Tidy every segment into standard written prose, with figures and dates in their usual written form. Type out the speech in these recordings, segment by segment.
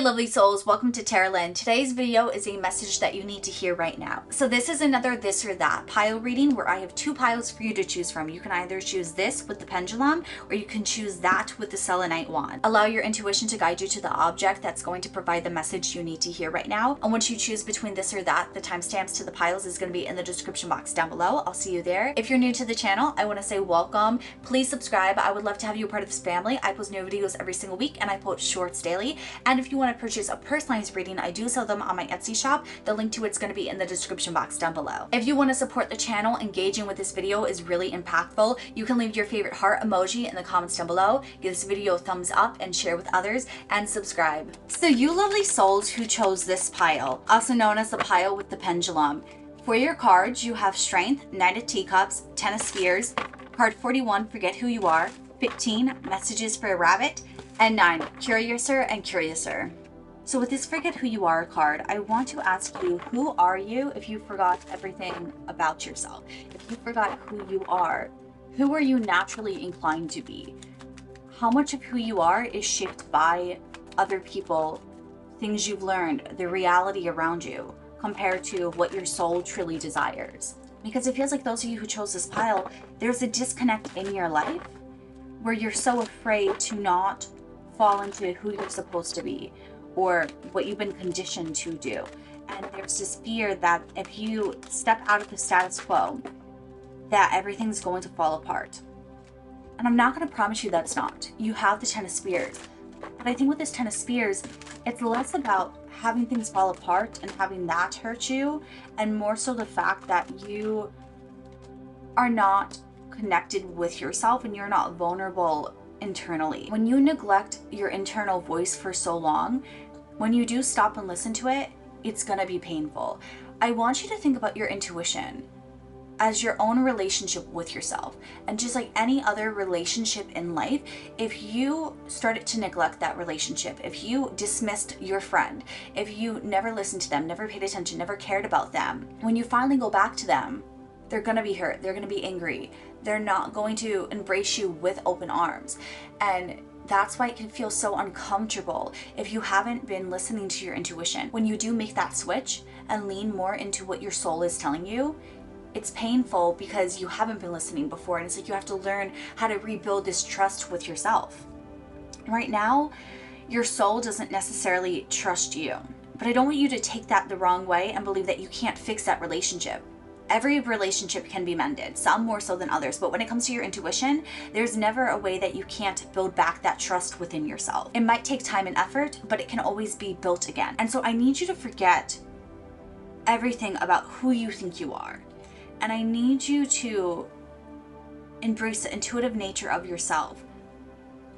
lovely souls, welcome to Carolyn. Today's video is a message that you need to hear right now. So this is another this or that pile reading where I have two piles for you to choose from. You can either choose this with the pendulum or you can choose that with the selenite wand. Allow your intuition to guide you to the object that's going to provide the message you need to hear right now. And once you choose between this or that, the timestamps to the piles is going to be in the description box down below. I'll see you there. If you're new to the channel, I want to say welcome. Please subscribe. I would love to have you a part of this family. I post new videos every single week and I post shorts daily. And if you want to purchase a personalized reading, I do sell them on my Etsy shop. The link to it's going to be in the description box down below. If you want to support the channel, engaging with this video is really impactful. You can leave your favorite heart emoji in the comments down below, give this video a thumbs up and share with others, and subscribe. So you lovely souls who chose this pile, also known as the pile with the pendulum. For your cards, you have Strength, Knight of Teacups, Ten of Spears, card 41, Forget Who You Are, 15, Messages for a Rabbit, and 9, Curiouser and Curiouser. So with this Forget Who You Are card, I want to ask you, who are you if you forgot everything about yourself? If you forgot who you are, who are you naturally inclined to be? How much of who you are is shaped by other people, things you've learned, the reality around you, compared to what your soul truly desires? Because it feels like those of you who chose this pile, there's a disconnect in your life where you're so afraid to not fall into who you're supposed to be or what you've been conditioned to do. And there's this fear that if you step out of the status quo, that everything's going to fall apart. And I'm not going to promise you that it's not. You have the Ten of Spears. But I think with this Ten of Spears, it's less about having things fall apart and having that hurt you, and more so the fact that you are not connected with yourself and you're not vulnerable internally. When you neglect your internal voice for so long, when you do stop and listen to it, it's gonna be painful. I want you to think about your intuition as your own relationship with yourself. And just like any other relationship in life, if you started to neglect that relationship, if you dismissed your friend, if you never listened to them, never paid attention, never cared about them, when you finally go back to them, they're gonna be hurt, they're gonna be angry, they're not going to embrace you with open arms. And that's why it can feel so uncomfortable if you haven't been listening to your intuition. When you do make that switch and lean more into what your soul is telling you, it's painful because you haven't been listening before, and it's like you have to learn how to rebuild this trust with yourself. Right now, your soul doesn't necessarily trust you, but I don't want you to take that the wrong way and believe that you can't fix that relationship. Every relationship can be mended, some more so than others, but when it comes to your intuition, there's never a way that you can't build back that trust within yourself. It might take time and effort, but it can always be built again. And so I need you to forget everything about who you think you are. And I need you to embrace the intuitive nature of yourself,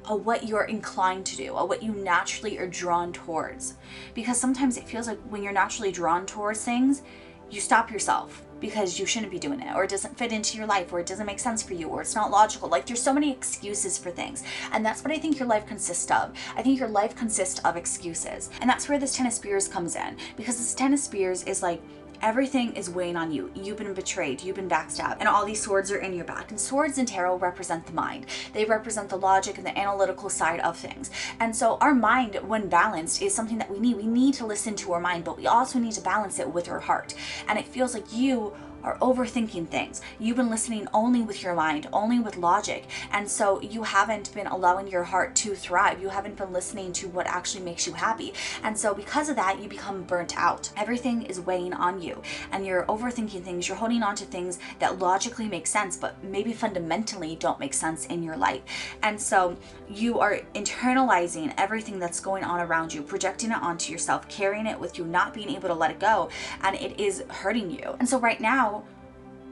of what you're inclined to do, of what you naturally are drawn towards. Because sometimes it feels like when you're naturally drawn towards things, you stop yourself because you shouldn't be doing it, or it doesn't fit into your life, or it doesn't make sense for you, or it's not logical. Like, there's so many excuses for things. And that's what I think your life consists of. I think your life consists of excuses. And that's where this Ten of Spears comes in. Because this Ten of Spears is like, everything is weighing on you. You've been betrayed, you've been backstabbed, and all these swords are in your back. And swords in tarot represent the mind. They represent the logic and the analytical side of things. And so our mind, when balanced, is something that we need. We need to listen to our mind, but we also need to balance it with our heart. And it feels like you are overthinking things. You've been listening only with your mind, only with logic. And so you haven't been allowing your heart to thrive. You haven't been listening to what actually makes you happy. And so because of that, you become burnt out. Everything is weighing on you and you're overthinking things. You're holding on to things that logically make sense, but maybe fundamentally don't make sense in your life. And so you are internalizing everything that's going on around you, projecting it onto yourself, carrying it with you, not being able to let it go. And it is hurting you. And so right now,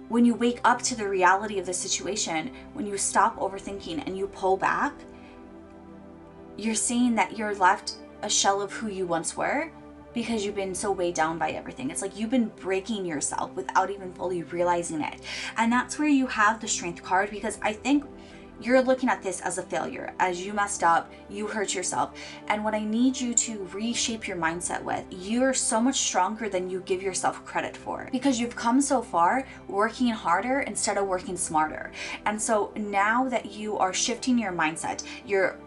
when you wake up to the reality of the situation, when you stop overthinking and you pull back, you're seeing that you're left a shell of who you once were because you've been so weighed down by everything. It's like you've been breaking yourself without even fully realizing it. And that's where you have the Strength card, because I think you're looking at this as a failure, as you messed up, you hurt yourself. And what I need you to reshape your mindset with, you're so much stronger than you give yourself credit for, because you've come so far working harder instead of working smarter. And so now that you are shifting your mindset, you're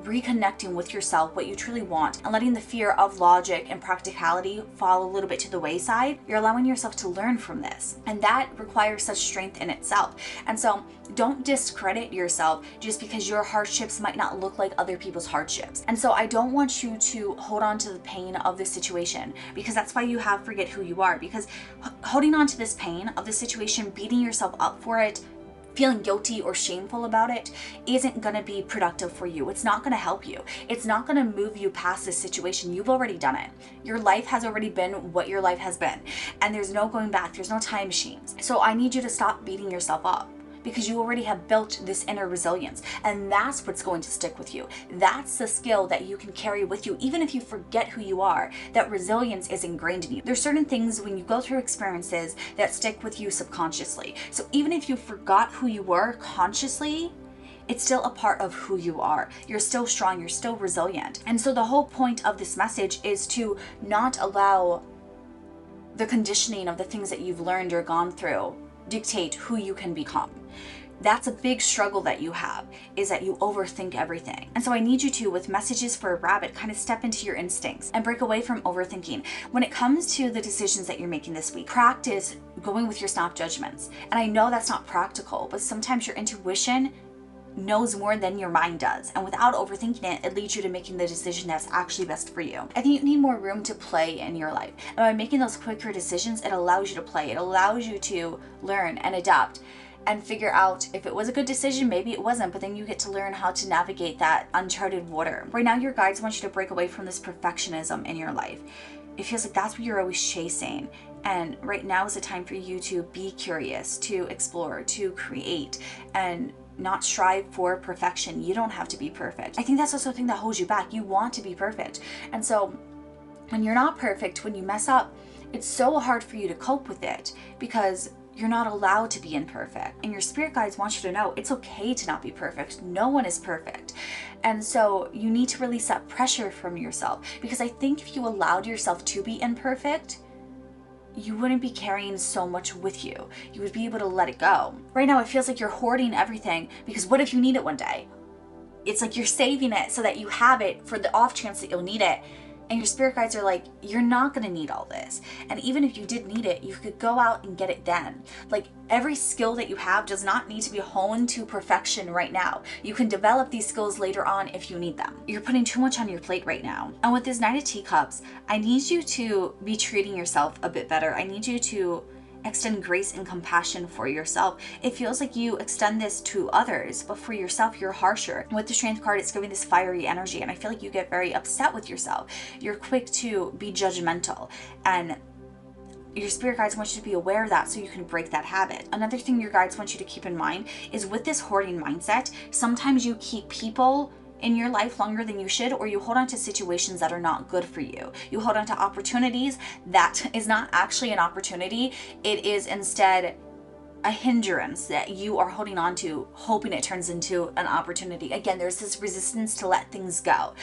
reconnecting with yourself, what you truly want, and letting the fear of logic and practicality fall a little bit to the wayside, you're allowing yourself to learn from this. And that requires such strength in itself. And so don't discredit yourself just because your hardships might not look like other people's hardships. And so I don't want you to hold on to the pain of this situation, because that's why you have forget who you are. Because holding on to this pain of the situation, beating yourself up for it, feeling guilty or shameful about it, isn't going to be productive for you. It's not going to help you. It's not going to move you past this situation. You've already done it. Your life has already been what your life has been, and there's no going back. There's no time machines. So I need you to stop beating yourself up, because you already have built this inner resilience, and that's what's going to stick with you. That's the skill that you can carry with you, even if you forget who you are. That resilience is ingrained in you. There's certain things when you go through experiences that stick with you subconsciously. So even if you forgot who you were consciously, it's still a part of who you are. You're still strong, you're still resilient. And so the whole point of this message is to not allow the conditioning of the things that you've learned or gone through dictate who you can become. That's a big struggle that you have, is that you overthink everything. And so I need you to, with messages for a rabbit, kind of step into your instincts and break away from overthinking. When it comes to the decisions that you're making this week, practice going with your snap judgments. And I know that's not practical, but sometimes your intuition knows more than your mind does, and without overthinking it, it leads you to making the decision that's actually best for you. I think you need more room to play in your life, and by making those quicker decisions, it allows you to play. It allows you to learn and adapt and figure out if it was a good decision, maybe it wasn't, but then you get to learn how to navigate that uncharted water. Right now, your guides want you to break away from this perfectionism in your life. It feels like that's what you're always chasing. And right now is the time for you to be curious, to explore, to create, and not strive for perfection. You don't have to be perfect. I think that's also the thing that holds you back. You want to be perfect. And so when you're not perfect, when you mess up, it's so hard for you to cope with it, because you're not allowed to be imperfect. And your spirit guides want you to know it's okay to not be perfect. No one is perfect. And so you need to release that pressure from yourself, because I think if you allowed yourself to be imperfect, you wouldn't be carrying so much with you. You would be able to let it go. Right now, it feels like you're hoarding everything, because what if you need it one day? It's like you're saving it so that you have it for the off chance that you'll need it. And your spirit guides are like, you're not going to need all this. And even if you did need it, you could go out and get it then. Like, every skill that you have does not need to be honed to perfection right now. You can develop these skills later on if you need them. You're putting too much on your plate right now. And with this Knight of Teacups, I need you to be treating yourself a bit better. I need you to extend grace and compassion for yourself. It feels like you extend this to others, but for yourself, you're harsher. With the Strength card, it's giving this fiery energy, and I feel like you get very upset with yourself. You're quick to be judgmental, and your spirit guides want you to be aware of that so you can break that habit. Another thing your guides want you to keep in mind is with this hoarding mindset, sometimes you keep people in your life longer than you should, or you hold on to situations that are not good for you. You hold on to opportunities that is not actually an opportunity. It is instead a hindrance that you are holding on to, hoping it turns into an opportunity. Again, there's this resistance to let things go.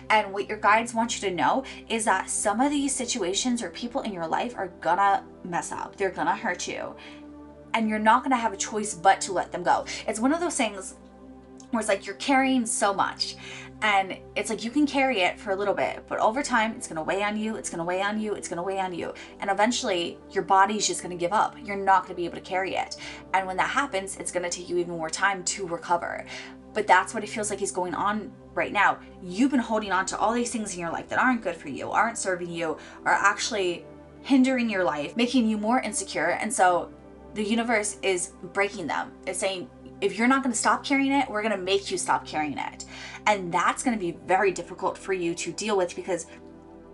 And what your guides want you to know is that some of these situations or people in your life are gonna mess up. They're gonna hurt you. And you're not gonna have a choice but to let them go. It's one of those things where it's like you're carrying so much, and it's like you can carry it for a little bit, but over time it's going to weigh on you, it's going to weigh on you, it's going to weigh on you, and eventually your body's just going to give up. You're not going to be able to carry it, and when that happens, it's going to take you even more time to recover. But that's what it feels like is going on right now. You've been holding on to all these things in your life that aren't good for you, aren't serving you, are actually hindering your life, making you more insecure, and so the universe is breaking them. It's saying, if you're not going to stop carrying it, we're going to make you stop carrying it. And that's going to be very difficult for you to deal with, because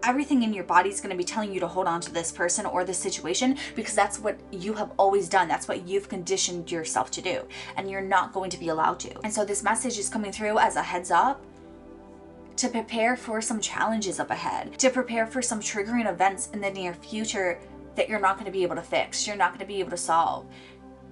everything in your body is going to be telling you to hold on to this person or this situation, because that's what you have always done. That's what you've conditioned yourself to do, and you're not going to be allowed to. And so this message is coming through as a heads up to prepare for some challenges up ahead, to prepare for some triggering events in the near future that you're not going to be able to fix, you're not going to be able to solve.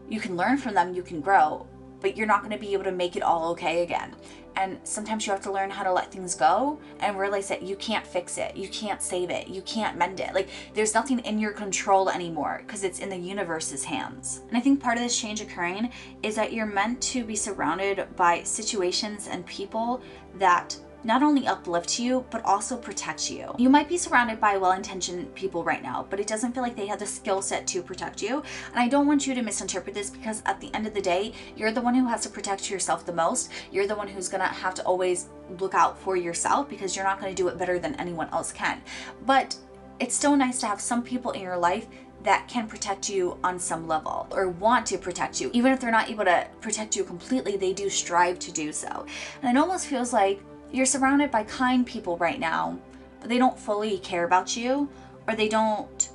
You can learn from them, you can grow, but you're not going to be able to make it all okay again. And sometimes you have to learn how to let things go and realize that you can't fix it. You can't save it. You can't mend it. Like, there's nothing in your control anymore because it's in the universe's hands. And I think part of this change occurring is that you're meant to be surrounded by situations and people that not only uplift you, but also protect you. You might be surrounded by well-intentioned people right now, but it doesn't feel like they have the skill set to protect you. And I don't want you to misinterpret this, because at the end of the day, you're the one who has to protect yourself the most. You're the one who's gonna have to always look out for yourself, because you're not gonna do it better than anyone else can. But it's still nice to have some people in your life that can protect you on some level, or want to protect you. Even if they're not able to protect you completely, they do strive to do so. And it almost feels like you're surrounded by kind people right now, but they don't fully care about you, or they don't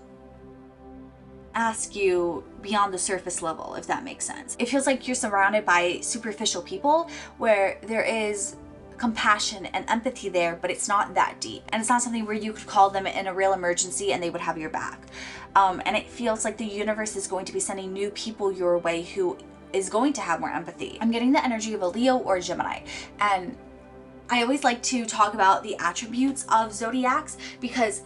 ask you beyond the surface level, if that makes sense. It feels like you're surrounded by superficial people where there is compassion and empathy there, but it's not that deep. And it's not something where you could call them in a real emergency and they would have your back. And it feels like the universe is going to be sending new people your way who is going to have more empathy. I'm getting the energy of a Leo or a Gemini. And I always like to talk about the attributes of zodiacs, because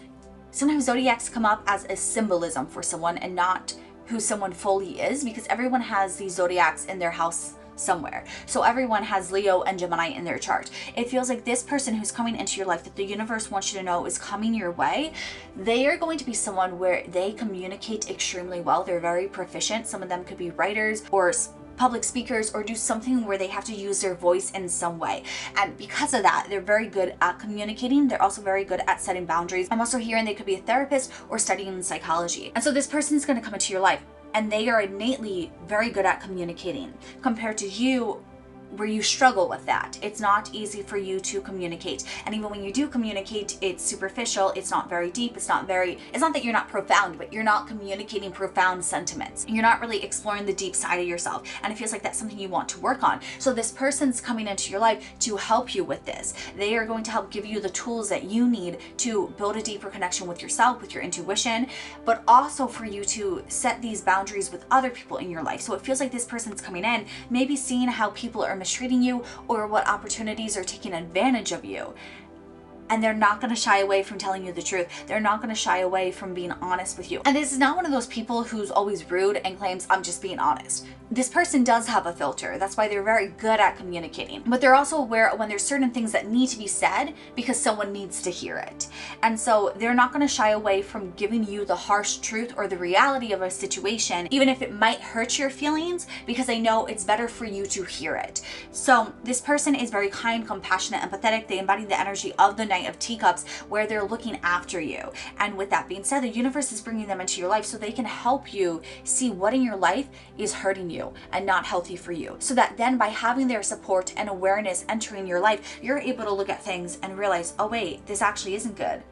sometimes zodiacs come up as a symbolism for someone and not who someone fully is, because everyone has these zodiacs in their house somewhere. So everyone has Leo and Gemini in their chart. It feels like this person who's coming into your life that the universe wants you to know is coming your way, they are going to be someone where they communicate extremely well. They're very proficient. Some of them could be writers or public speakers, or do something where they have to use their voice in some way. And because of that, they're very good at communicating. They're also very good at setting boundaries. I'm also hearing they could be a therapist or studying psychology. And so this person's going to come into your life and they are innately very good at communicating, compared to you, where you struggle with that. It's not easy for you to communicate. And even when you do communicate, it's superficial, it's not very deep, it's not that you're not profound, but you're not communicating profound sentiments. You're not really exploring the deep side of yourself. And it feels like that's something you want to work on. So this person's coming into your life to help you with this. They are going to help give you the tools that you need to build a deeper connection with yourself, with your intuition, but also for you to set these boundaries with other people in your life. So it feels like this person's coming in, maybe seeing how people are mistreating you or what opportunities are taking advantage of you. And they're not going to shy away from telling you the truth. They're not going to shy away from being honest with you. And this is not one of those people who's always rude and claims, I'm just being honest. This person does have a filter. That's why they're very good at communicating. But they're also aware when there's certain things that need to be said because someone needs to hear it. And so they're not going to shy away from giving you the harsh truth or the reality of a situation, even if it might hurt your feelings, because they know it's better for you to hear it. So this person is very kind, compassionate, empathetic. They embody the energy of the Knight of Teacups, where they're looking after you. And with that being said, the universe is bringing them into your life so they can help you see what in your life is hurting you and not healthy for you. So that then by having their support and awareness entering your life, you're able to look at things and realize, oh wait, this actually isn't good.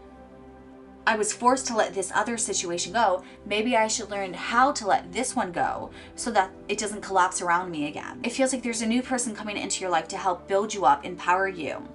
I was forced to let this other situation go. Maybe I should learn how to let this one go so that it doesn't collapse around me again. It feels like there's a new person coming into your life to help build you up, empower you,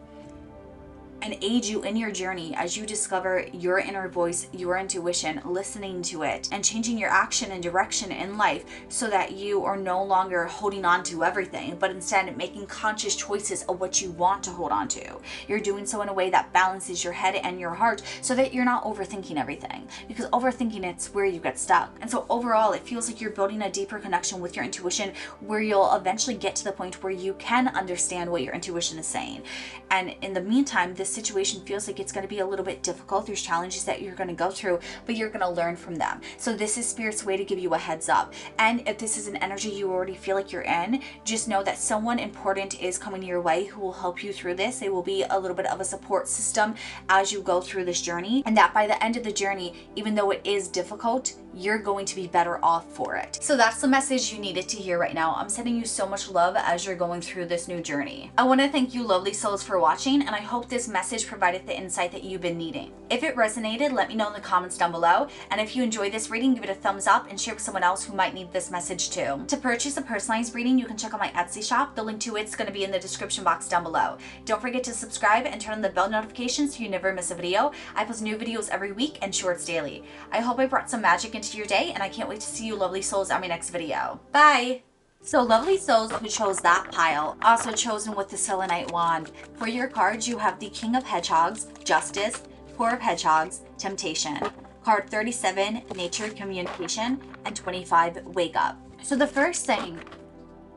and aid you in your journey as you discover your inner voice, your intuition, listening to it, and changing your action and direction in life so that you are no longer holding on to everything, but instead making conscious choices of what you want to hold on to. You're doing so in a way that balances your head and your heart so that you're not overthinking everything, because overthinking, it's where you get stuck. And so overall, it feels like you're building a deeper connection with your intuition, where you'll eventually get to the point where you can understand what your intuition is saying. And in the meantime, this situation feels like it's going to be a little bit difficult. There's challenges that you're going to go through, but you're going to learn from them. So this is Spirit's way to give you a heads up. And if this is an energy you already feel like you're in, just know that someone important is coming your way who will help you through this. They will be a little bit of a support system as you go through this journey, and that by the end of the journey, even though it is difficult, you're going to be better off for it. So that's the message you needed to hear right now. I'm sending you so much love as you're going through this new journey. I want to thank you lovely souls for watching, and I hope this message provided the insight that you've been needing. If it resonated, let me know in the comments down below. And if you enjoyed this reading, give it a thumbs up and share with someone else who might need this message too. To purchase a personalized reading, you can check out my Etsy shop. The link to it's going to be in the description box down below. Don't forget to subscribe and turn on the bell notifications so you never miss a video. I post new videos every week and shorts daily. I hope I brought some magic into your day, and I can't wait to see you lovely souls on my next video. Bye! So lovely souls who chose that pile, also chosen with the selenite wand. For your cards, you have the King of Hedgehogs, Justice, Four of Hedgehogs, Temptation. Card 37, Nature, Communication, and 25, Wake Up. So the first thing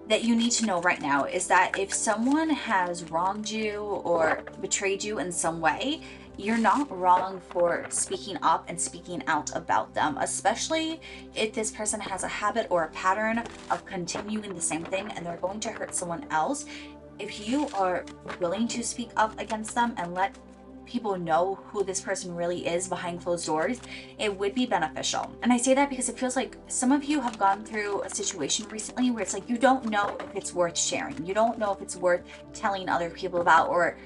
that you need to know right now is that if someone has wronged you or betrayed you in some way, you're not wrong for speaking up and speaking out about them, especially if this person has a habit or a pattern of continuing the same thing and they're going to hurt someone else. If you are willing to speak up against them and let people know who this person really is behind closed doors, it would be beneficial. And I say that because it feels like some of you have gone through a situation recently where it's like you don't know if it's worth sharing. You don't know if it's worth telling other people about, or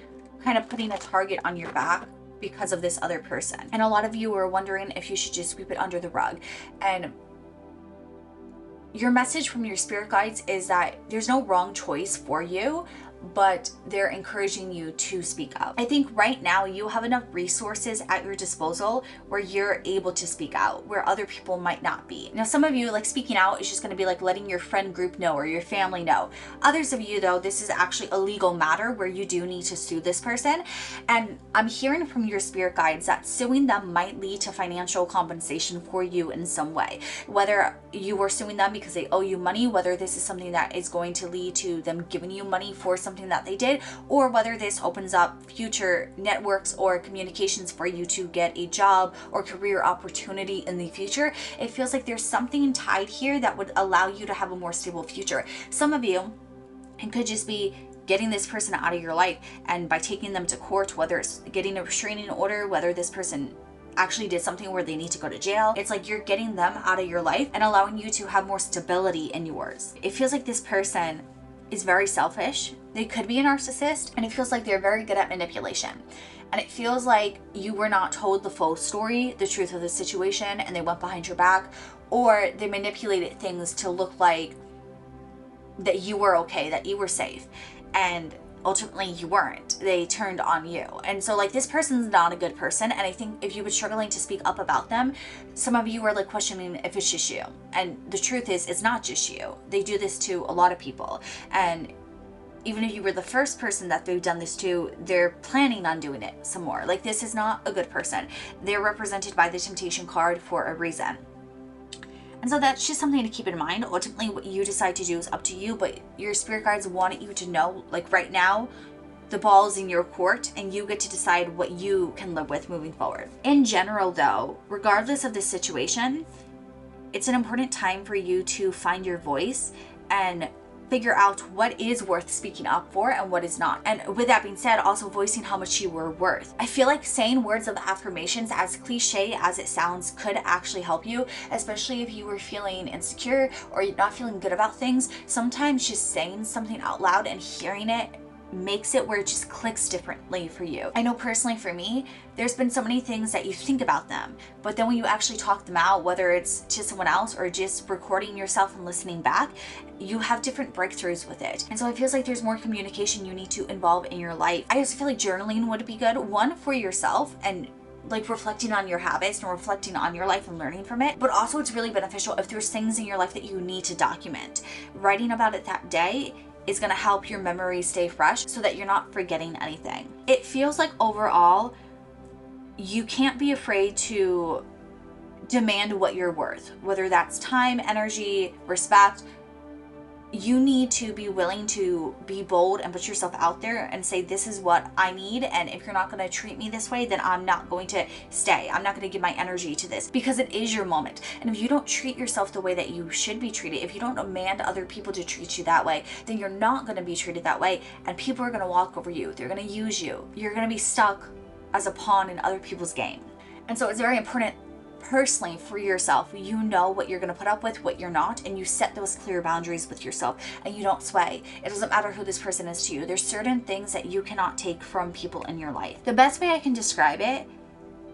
kind of putting a target on your back because of this other person. And a lot of you are wondering if you should just sweep it under the rug. And your message from your spirit guides is that there's no wrong choice for you, but they're encouraging you to speak up. I think right now you have enough resources at your disposal where you're able to speak out, where other people might not be. Now, some of you, like, speaking out is just going to be like letting your friend group know or your family know. Others of you, though, this is actually a legal matter where you do need to sue this person. And I'm hearing from your spirit guides that suing them might lead to financial compensation for you in some way. Whether you are suing them because they owe you money, whether this is something that is going to lead to them giving you money for something that they did, or whether this opens up future networks or communications for you to get a job or career opportunity in the future. It feels like there's something tied here that would allow you to have a more stable future. Some of you, it could just be getting this person out of your life, and by taking them to court, whether it's getting a restraining order, whether this person actually did something where they need to go to jail. It's like you're getting them out of your life and allowing you to have more stability in yours. It feels like this person is very selfish. They could be a narcissist, and it feels like they're very good at manipulation. And it feels like you were not told the full story, the truth of the situation, and they went behind your back, or they manipulated things to look like that you were okay, that you were safe. And ultimately you weren't. They turned on you. And so, like, this person's not a good person. And I think if you've been struggling to speak up about them, some of you are like questioning if it's just you. And the truth is, it's not just you. They do this to a lot of people. And even if you were the first person that they've done this to, they're planning on doing it some more. Like, this is not a good person. They're represented by the Temptation card for a reason. And so that's just something to keep in mind. Ultimately, what you decide to do is up to you, but your spirit guides wanted you to know, like, right now, the ball's in your court and you get to decide what you can live with moving forward. In general, though, regardless of the situation, it's an important time for you to find your voice and figure out what is worth speaking up for and what is not. And with that being said, also voicing how much you were worth. I feel like saying words of affirmations, as cliche as it sounds, could actually help you, especially if you were feeling insecure or you're not feeling good about things. Sometimes just saying something out loud and hearing it makes it where it just clicks differently for you. I know personally for me, there's been so many things that you think about them, but then when you actually talk them out, whether it's to someone else or just recording yourself and listening back, you have different breakthroughs with it. And so it feels like there's more communication you need to involve in your life. I just feel like journaling would be good, one, for yourself and like reflecting on your habits and reflecting on your life and learning from it. But also it's really beneficial if there's things in your life that you need to document. Writing about it that day is going to help your memory stay fresh so that you're not forgetting anything. It feels like overall, you can't be afraid to demand what you're worth, whether that's time, energy, respect. You need to be willing to be bold and put yourself out there and say, this is what I need. And if you're not going to treat me this way, then I'm not going to stay. I'm not going to give my energy to this, because it is your moment. And if you don't treat yourself the way that you should be treated, if you don't demand other people to treat you that way, then you're not going to be treated that way. And people are going to walk over you. They're going to use you. You're going to be stuck as a pawn in other people's game. And so it's very important personally for yourself. You know what you're going to put up with, what you're not, and you set those clear boundaries with yourself, and you don't sway. It doesn't matter who this person is to you. There's certain things that you cannot take from people in your life. The best way I can describe it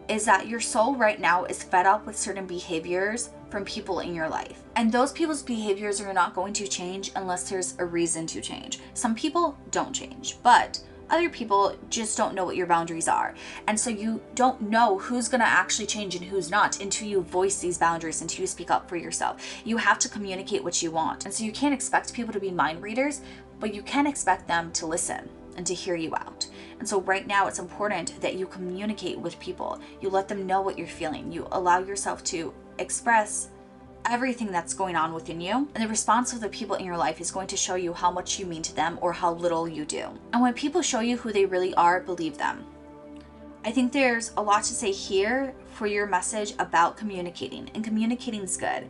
is that your soul right now is fed up with certain behaviors from people in your life. And those people's behaviors are not going to change unless there's a reason to change. Some people don't change, but Other people just don't know what your boundaries are. And so you don't know who's going to actually change and who's not until you voice these boundaries, until you speak up for yourself. You have to communicate what you want. And so you can't expect people to be mind readers, but you can expect them to listen and to hear you out. And so right now it's important that you communicate with people. You let them know what you're feeling. You allow yourself to express everything that's going on within you, and the response of the people in your life is going to show you how much you mean to them or how little you do. And when people show you who they really are, believe them. I think there's a lot to say here for your message about communicating, and communicating is good,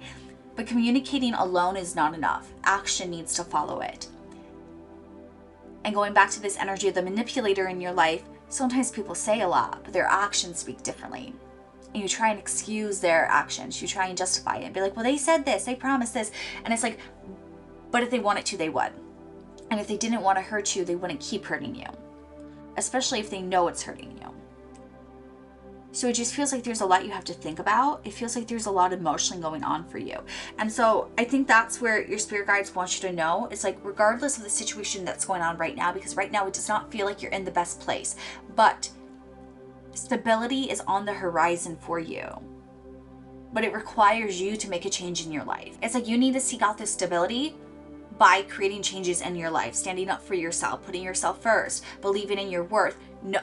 but communicating alone is not enough. Action needs to follow it. And going back to this energy of the manipulator in your life, sometimes people say a lot, but their actions speak differently. And you try and excuse their actions. You try and justify it and be like, well, they said this, they promised this. And it's like, but if they wanted to, they would. And if they didn't want to hurt you, they wouldn't keep hurting you, especially if they know it's hurting you. So it just feels like there's a lot you have to think about. It feels like there's a lot emotionally going on for you. And so I think that's where your spirit guides want you to know. It's like, regardless of the situation that's going on right now, because right now it does not feel like you're in the best place, but stability is on the horizon for you, but it requires you to make a change in your life. It's like you need to seek out this stability by creating changes in your life, standing up for yourself, putting yourself first, believing in your worth,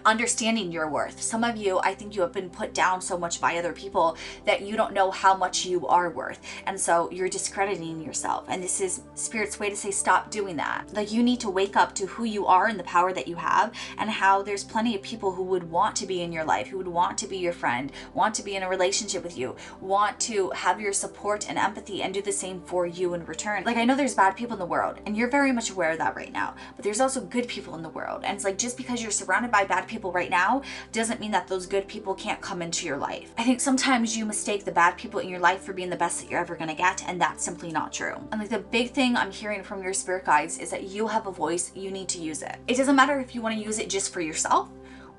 understanding your worth. Some of you, I think you have been put down so much by other people that you don't know how much you are worth. And so you're discrediting yourself. And this is Spirit's way to say, stop doing that. Like, you need to wake up to who you are and the power that you have, and how there's plenty of people who would want to be in your life, who would want to be your friend, want to be in a relationship with you, want to have your support and empathy and do the same for you in return. Like, I know there's bad people in the world, and you're very much aware of that right now, but there's also good people in the world. And it's like, just because you're surrounded by bad people right now doesn't mean that those good people can't come into your life. I think sometimes you mistake the bad people in your life for being the best that you're ever going to get, and that's simply not true. And like, the big thing I'm hearing from your spirit guides is that you have a voice. You need to use it. It doesn't matter if you want to use it just for yourself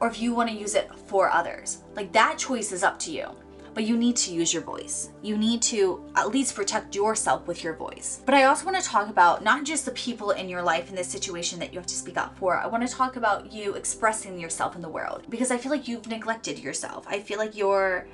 or if you want to use it for others. Like, that choice is up to you. But you need to use your voice. You need to at least protect yourself with your voice. But I also want to talk about not just the people in your life in this situation that you have to speak up for. I want to talk about you expressing yourself in the world, because I feel like you've neglected yourself. I feel like you're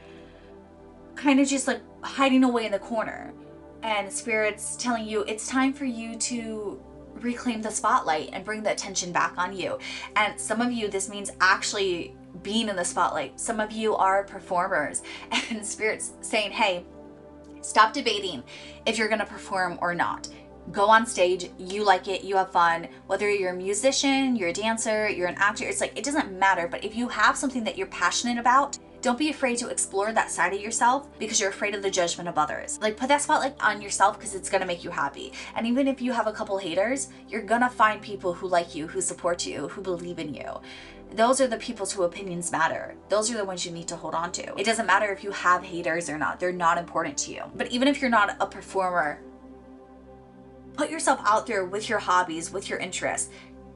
kind of just like hiding away in the corner, and Spirit's telling you it's time for you to reclaim the spotlight and bring the attention back on you. And some of you, this means actually being in the spotlight. Some of you are performers, and Spirit's saying, hey, stop debating if you're going to perform or not. Go on stage, you like it, you have fun. Whether you're a musician, you're a dancer, you're an actor, it's like, it doesn't matter. But if you have something that you're passionate about, don't be afraid to explore that side of yourself because you're afraid of the judgment of others. Like, put that spotlight on yourself because it's going to make you happy. And even if you have a couple haters, you're going to find people who like you, who support you, who believe in you. Those are the people whose opinions matter. Those are the ones you need to hold on to. It doesn't matter if you have haters or not. They're not important to you. But even if you're not a performer, put yourself out there with your hobbies, with your interests.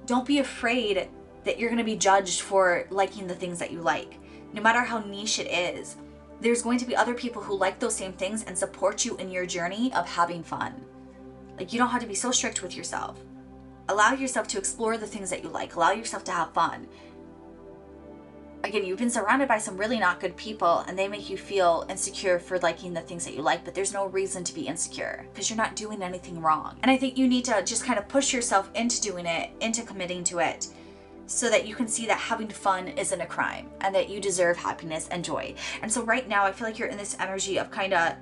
Don't be afraid that you're going to be judged for liking the things that you like. No matter how niche it is, there's going to be other people who like those same things and support you in your journey of having fun. Like, you don't have to be so strict with yourself. Allow yourself to explore the things that you like. Allow yourself to have fun. Again, you've been surrounded by some really not good people, and they make you feel insecure for liking the things that you like, but there's no reason to be insecure because you're not doing anything wrong. And I think you need to just kind of push yourself into doing it, into committing to it, so that you can see that having fun isn't a crime and that you deserve happiness and joy. And so right now, I feel like you're in this energy of kind of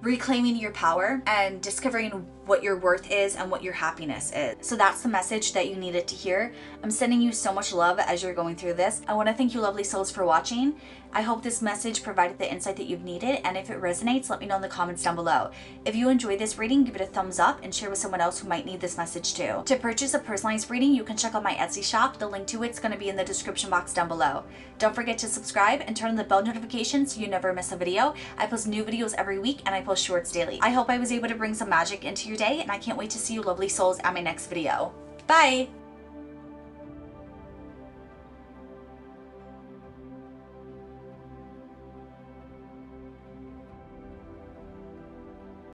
reclaiming your power and discovering what your worth is and what your happiness is. So that's the message that you needed to hear. I'm sending you so much love as you're going through this. I want to thank you, lovely souls, for watching. I hope this message provided the insight that you've needed, and if it resonates, let me know in the comments down below. If you enjoyed this reading, give it a thumbs up and share with someone else who might need this message too. To purchase a personalized reading, you can check out my Etsy shop. The link to it's going to be in the description box down below. Don't forget to subscribe and turn on the bell notification so you never miss a video. I post new videos every week, and I post shorts daily. I hope I was able to bring some magic into your day, and I can't wait to see you, lovely souls, at my next video. Bye!